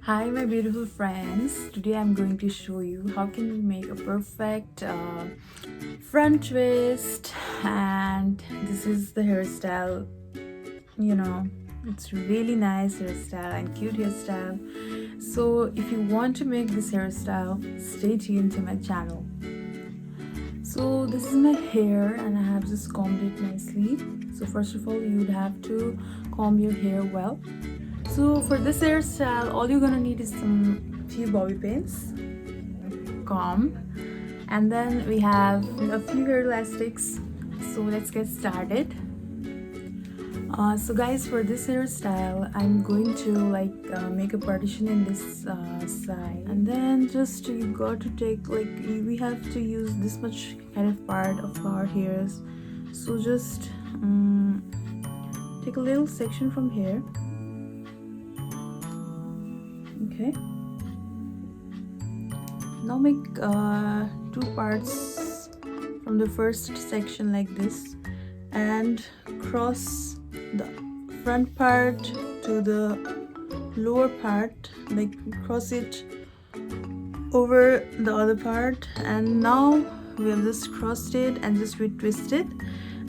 Hi my beautiful friends, today I'm going to show you how can you make a perfect front twist. And this is the hairstyle, it's really nice hairstyle and cute hairstyle. So if you want to make this hairstyle, stay tuned to my channel. So this is my hair and I have just combed it nicely. So first of all, you'd have to comb your hair well. So for this hairstyle, all you're gonna need is some few bobby pins, comb, and then we have a few hair elastics. So let's get started. So guys, for this hairstyle, I'm going to make a partition in this side, and then just you got to take we have to use this much kind of part of our hairs. So just take a little section from here. Okay, now make two parts from the first section like this and cross the front part to the lower part, like cross it over the other part, and now we have just crossed it and just retwist it,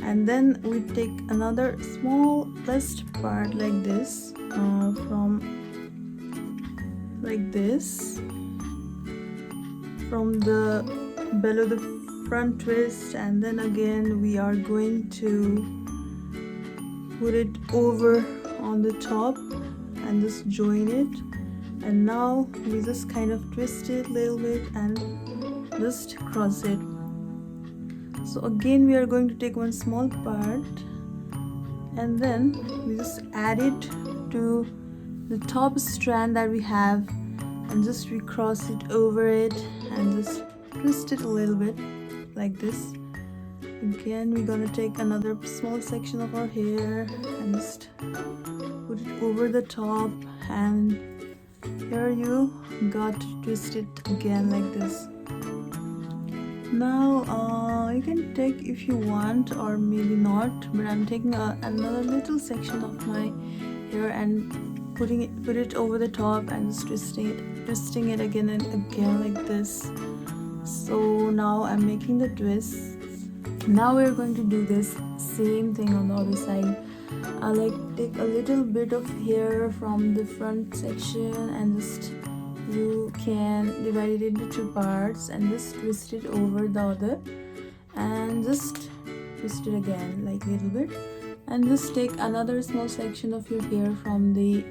and then we take another small twist part like this from the below the front twist, and then again we are going to put it over on the top and just join it, and now we just kind of twist it a little bit and just cross it. So again we are going to take one small part and then we just add it to the top strand that we have and just recross it over it and just twist it a little bit like this. Again we're gonna take another small section of our hair and just put it over the top, and here you got to twist it again like this. Now you can take if you want or maybe not, but I'm taking another little section of my hair and put it over the top and just twisting it again and again like this. So now I'm making the twists. Now we're going to do this same thing on the other side. Take a little bit of hair from the front section and just you can divide it into two parts and just twist it over the other and just twist it again like a little bit, and just take another small section of your hair from the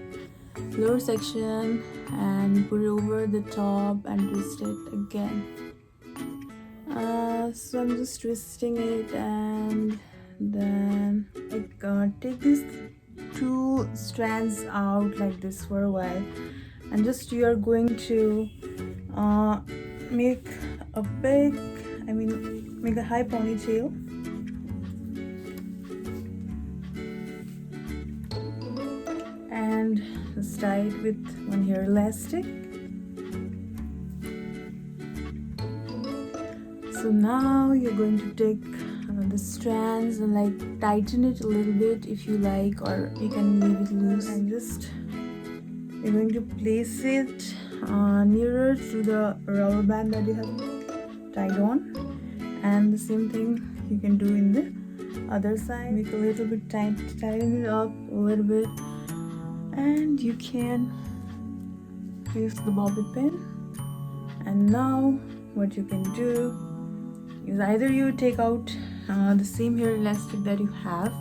lower section and put it over the top and twist it again. So I'm just twisting it, and then take these two strands out like this for a while, and just you are going to make a high ponytail. And just tie it with one hair elastic. So now you're going to take the strands and tighten it a little bit if you like, or you can leave it loose, and just you're going to place it nearer to the rubber band that you have tied on, and the same thing you can do in the other side. Make a little bit tighten it up a little bit, and you can use the bobby pin. And now what you can do is either you take out the same hair elastic that you have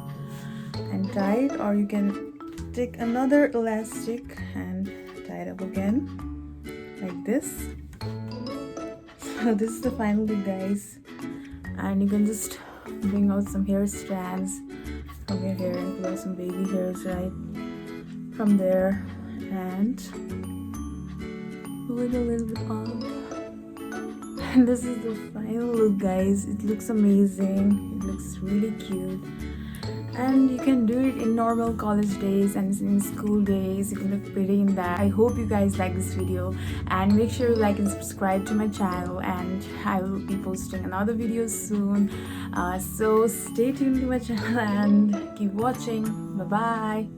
and tie it, or you can take another elastic and tie it up again like this. So this is the final look, guys, and you can just bring out some hair strands from your hair and pull out some baby hairs right from there and pull it a little bit up. And this is the final look, guys. It looks amazing, it looks really cute, and you can do it in normal college days and in school days. You can look pretty in that. I hope you guys like this video, and make sure you like and subscribe to my channel, and I will be posting another video soon. So stay tuned to my channel and keep watching. Bye bye.